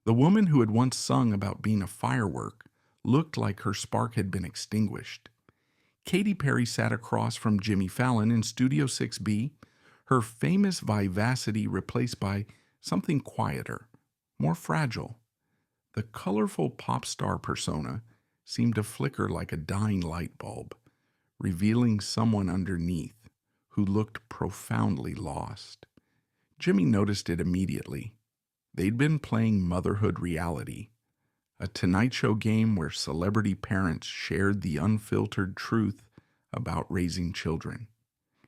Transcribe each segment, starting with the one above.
The woman who had once sung about being a firework looked like her spark had been extinguished. Katy Perry sat across from Jimmy Fallon in Studio 6B, her famous vivacity replaced by something quieter, more fragile. The colorful pop star persona seemed to flicker like a dying light bulb, revealing someone underneath who looked profoundly lost. Jimmy noticed it immediately. They'd been playing Motherhood Reality, a Tonight Show game where celebrity parents shared the unfiltered truth about raising children.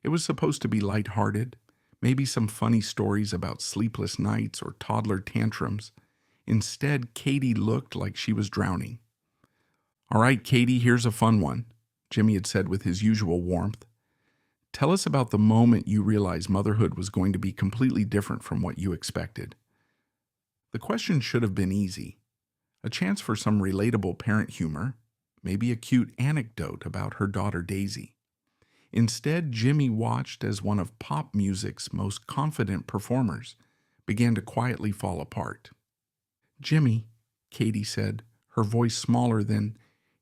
It was supposed to be lighthearted, maybe some funny stories about sleepless nights or toddler tantrums. Instead, Katy looked like she was drowning. "All right, Katy, here's a fun one," Jimmy had said with his usual warmth. "Tell us about the moment you realized motherhood was going to be completely different from what you expected." The question should have been easy. A chance for some relatable parent humor, maybe a cute anecdote about her daughter Daisy. Instead, Jimmy watched as one of pop music's most confident performers began to quietly fall apart. "Jimmy," Katy said, her voice smaller than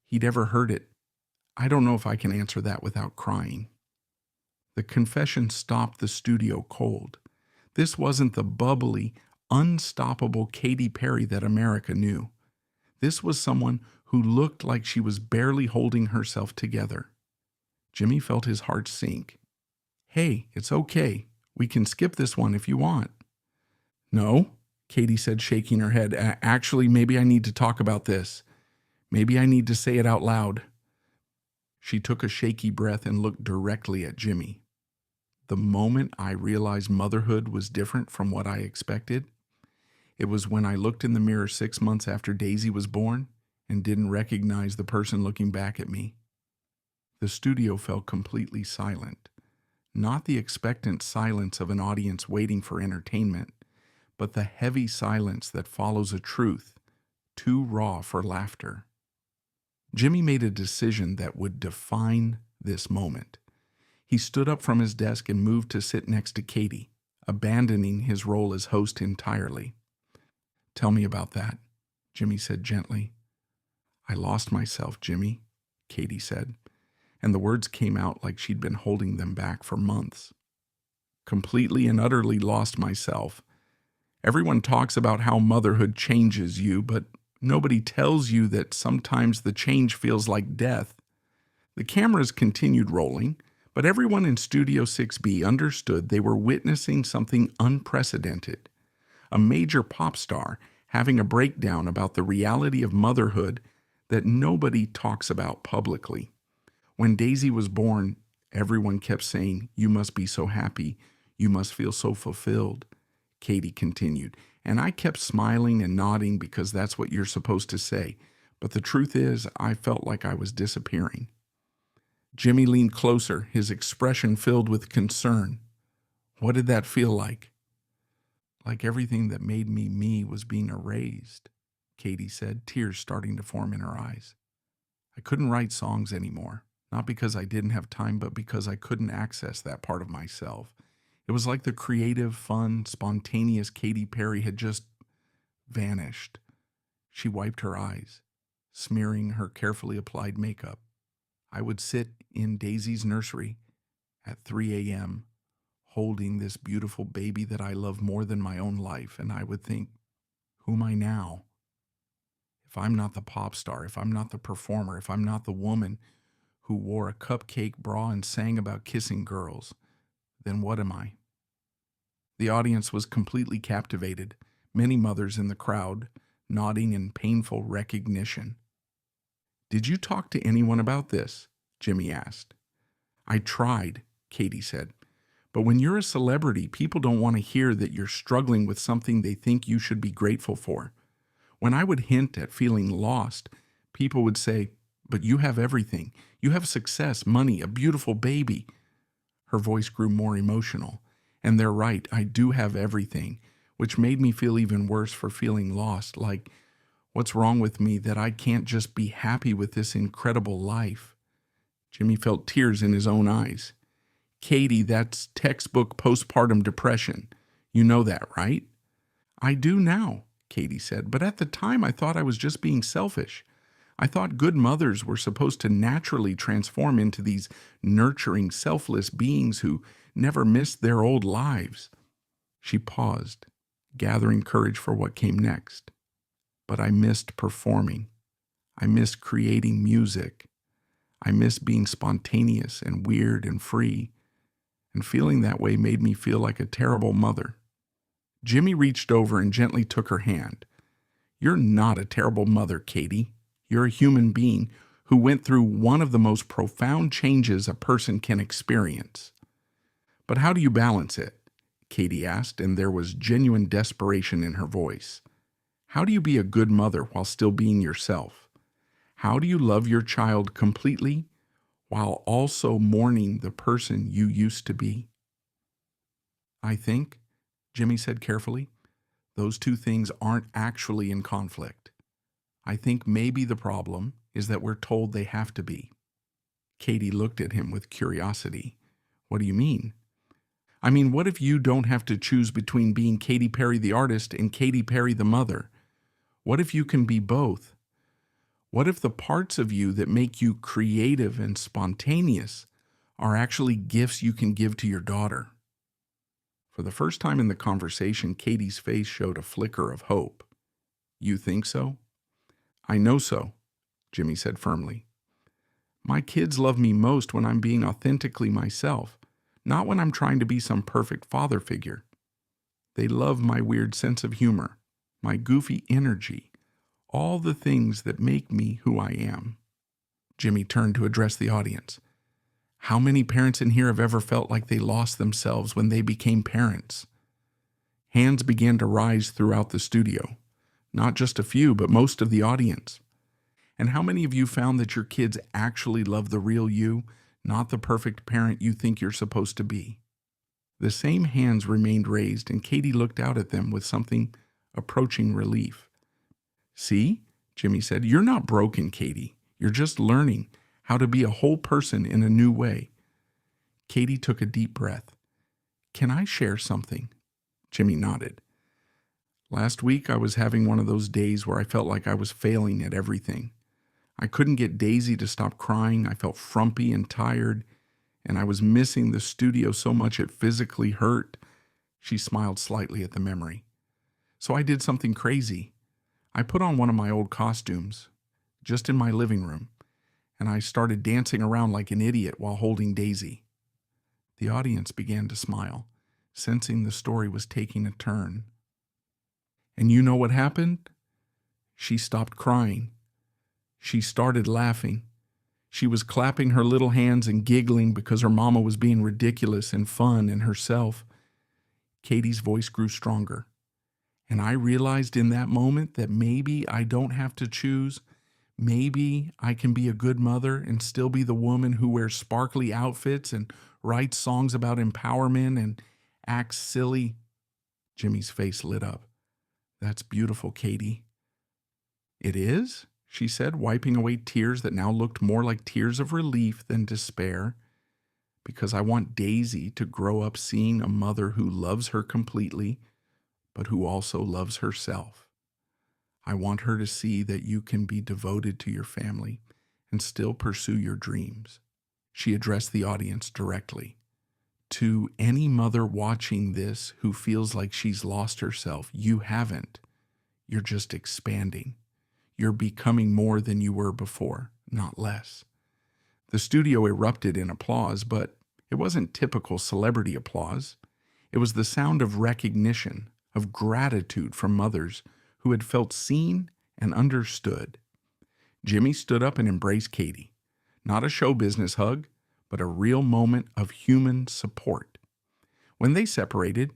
he'd ever heard it, "I don't know if I can answer that without crying." The confession stopped the studio cold. This wasn't the bubbly, unstoppable Katy Perry that America knew. This was someone who looked like she was barely holding herself together. Jimmy felt his heart sink. "Hey, it's okay. We can skip this one if you want." "No," Katy said, shaking her head. Actually, maybe I need to talk about this. Maybe I need to say it out loud." She took a shaky breath and looked directly at Jimmy. "The moment I realized motherhood was different from what I expected, it was when I looked in the mirror 6 months after Daisy was born and didn't recognize the person looking back at me." The studio fell completely silent. Not the expectant silence of an audience waiting for entertainment, but the heavy silence that follows a truth too raw for laughter. Jimmy made a decision that would define this moment. He stood up from his desk and moved to sit next to Katy, abandoning his role as host entirely. "Tell me about that," Jimmy said gently. "I lost myself, Jimmy," Katy said, and the words came out like she'd been holding them back for months. "Completely and utterly lost myself. Everyone talks about how motherhood changes you, but nobody tells you that sometimes the change feels like death." The cameras continued rolling, but everyone in Studio 6B understood they were witnessing something unprecedented. A major pop star having a breakdown about the reality of motherhood that nobody talks about publicly. When Daisy was born, everyone kept saying, "You must be so happy. You must feel so fulfilled," Katy continued. "And I kept smiling and nodding because that's what you're supposed to say. But the truth is, I felt like I was disappearing." Jimmy leaned closer, his expression filled with concern. "What did that feel like?" "Like everything that made me me was being erased," Katy said, tears starting to form in her eyes. "I couldn't write songs anymore, not because I didn't have time, but because I couldn't access that part of myself. It was like the creative, fun, spontaneous Katy Perry had just vanished." She wiped her eyes, smearing her carefully applied makeup. "I would sit in Daisy's nursery at 3 a.m., holding this beautiful baby that I love more than my own life, and I would think, who am I now? If I'm not the pop star, if I'm not the performer, if I'm not the woman who wore a cupcake bra and sang about kissing girls, then what am I?" The audience was completely captivated, many mothers in the crowd nodding in painful recognition. "Did you talk to anyone about this?" Jimmy asked. "I tried," Katy said. "But when you're a celebrity, people don't want to hear that you're struggling with something they think you should be grateful for. When I would hint at feeling lost, people would say, 'But you have everything. You have success, money, a beautiful baby.'" Her voice grew more emotional. "And they're right, I do have everything, which made me feel even worse for feeling lost, like, what's wrong with me that I can't just be happy with this incredible life?" Jimmy felt tears in his own eyes. "Katy, that's textbook postpartum depression. You know that, right?" "I do now," Katy said, but at the time I thought I was just being selfish. I thought good mothers were supposed to naturally transform into these nurturing, selfless beings who never missed their old lives. She paused, gathering courage for what came next. But I missed performing. I missed creating music. I missed being spontaneous and weird and free. And feeling that way made me feel like a terrible mother. Jimmy reached over and gently took her hand. You're not a terrible mother, Katy. You're a human being who went through one of the most profound changes a person can experience. But how do you balance it? Katy asked, and there was genuine desperation in her voice. How do you be a good mother while still being yourself? How do you love your child completely while also mourning the person you used to be? I think, Jimmy said carefully, those two things aren't actually in conflict. I think maybe the problem is that we're told they have to be. Katy looked at him with curiosity. What do you mean? I mean, what if you don't have to choose between being Katy Perry the artist and Katy Perry the mother? What if you can be both? What if the parts of you that make you creative and spontaneous are actually gifts you can give to your daughter? For the first time in the conversation, Katy's face showed a flicker of hope. You think so? I know so, Jimmy said firmly. My kids love me most when I'm being authentically myself, not when I'm trying to be some perfect father figure. They love my weird sense of humor, my goofy energy, all the things that make me who I am. Jimmy turned to address the audience. How many parents in here have ever felt like they lost themselves when they became parents? Hands began to rise throughout the studio. Not just a few, but most of the audience. And how many of you found that your kids actually love the real you, not the perfect parent you think you're supposed to be? The same hands remained raised, and Katy looked out at them with something approaching relief. See, Jimmy said, you're not broken, Katy. You're just learning how to be a whole person in a new way. Katy took a deep breath. Can I share something? Jimmy nodded. Last week, I was having one of those days where I felt like I was failing at everything. I couldn't get Daisy to stop crying. I felt frumpy and tired, and I was missing the studio so much it physically hurt. She smiled slightly at the memory. So I did something crazy. I put on one of my old costumes, just in my living room, and I started dancing around like an idiot while holding Daisy. The audience began to smile, sensing the story was taking a turn. And you know what happened? She stopped crying. She started laughing. She was clapping her little hands and giggling because her mama was being ridiculous and fun and herself. Katy's voice grew stronger. And I realized in that moment that maybe I don't have to choose. Maybe I can be a good mother and still be the woman who wears sparkly outfits and writes songs about empowerment and acts silly. Jimmy's face lit up. That's beautiful, Katy. It is? She said, wiping away tears that now looked more like tears of relief than despair. Because I want Daisy to grow up seeing a mother who loves her completely, but who also loves herself. I want her to see that you can be devoted to your family and still pursue your dreams. She addressed the audience directly. To any mother watching this who feels like she's lost herself, you haven't. You're just expanding. You're becoming more than you were before, not less. The studio erupted in applause, but it wasn't typical celebrity applause. It was the sound of recognition, of gratitude from mothers who had felt seen and understood. Jimmy stood up and embraced Katy. Not a show business hug, but a real moment of human support. When they separated,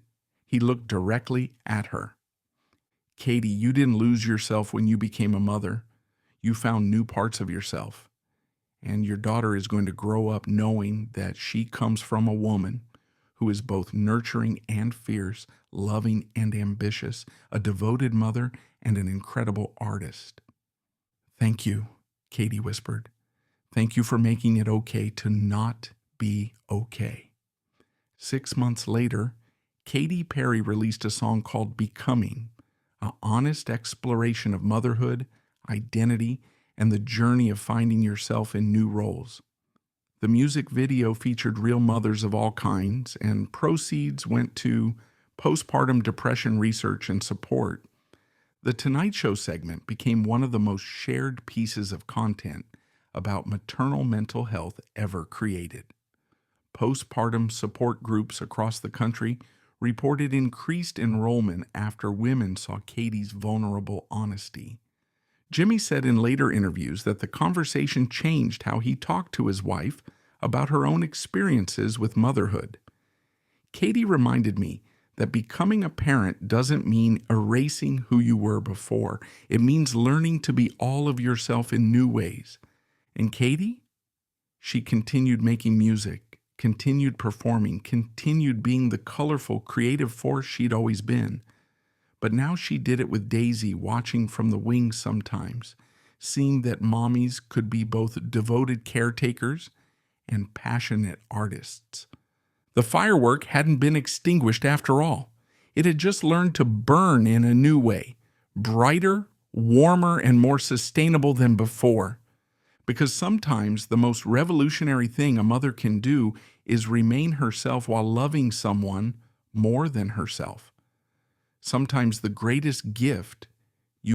he looked directly at her. Katy, you didn't lose yourself when you became a mother. You found new parts of yourself. And your daughter is going to grow up knowing that she comes from a woman who is both nurturing and fierce, loving and ambitious, a devoted mother and an incredible artist. Thank you, Katy whispered. Thank you for making it okay to not be okay. 6 months later, Katy Perry released a song called Becoming, an honest exploration of motherhood, identity, and the journey of finding yourself in new roles. The music video featured real mothers of all kinds, and proceeds went to postpartum depression research and support. The Tonight Show segment became one of the most shared pieces of content about maternal mental health ever created. Postpartum support groups across the country reported increased enrollment after women saw Katy's vulnerable honesty. Jimmy said in later interviews that the conversation changed how he talked to his wife about her own experiences with motherhood. Katy reminded me that becoming a parent doesn't mean erasing who you were before. It means learning to be all of yourself in new ways. And Katy? She continued making music, continued performing, continued being the colorful, creative force she'd always been. But now she did it with Daisy watching from the wings sometimes, seeing that mommies could be both devoted caretakers and passionate artists. The firework hadn't been extinguished after all. It had just learned to burn in a new way, brighter, warmer, and more sustainable than before. Because sometimes the most revolutionary thing a mother can do is remain herself while loving someone more than herself. Sometimes the greatest gift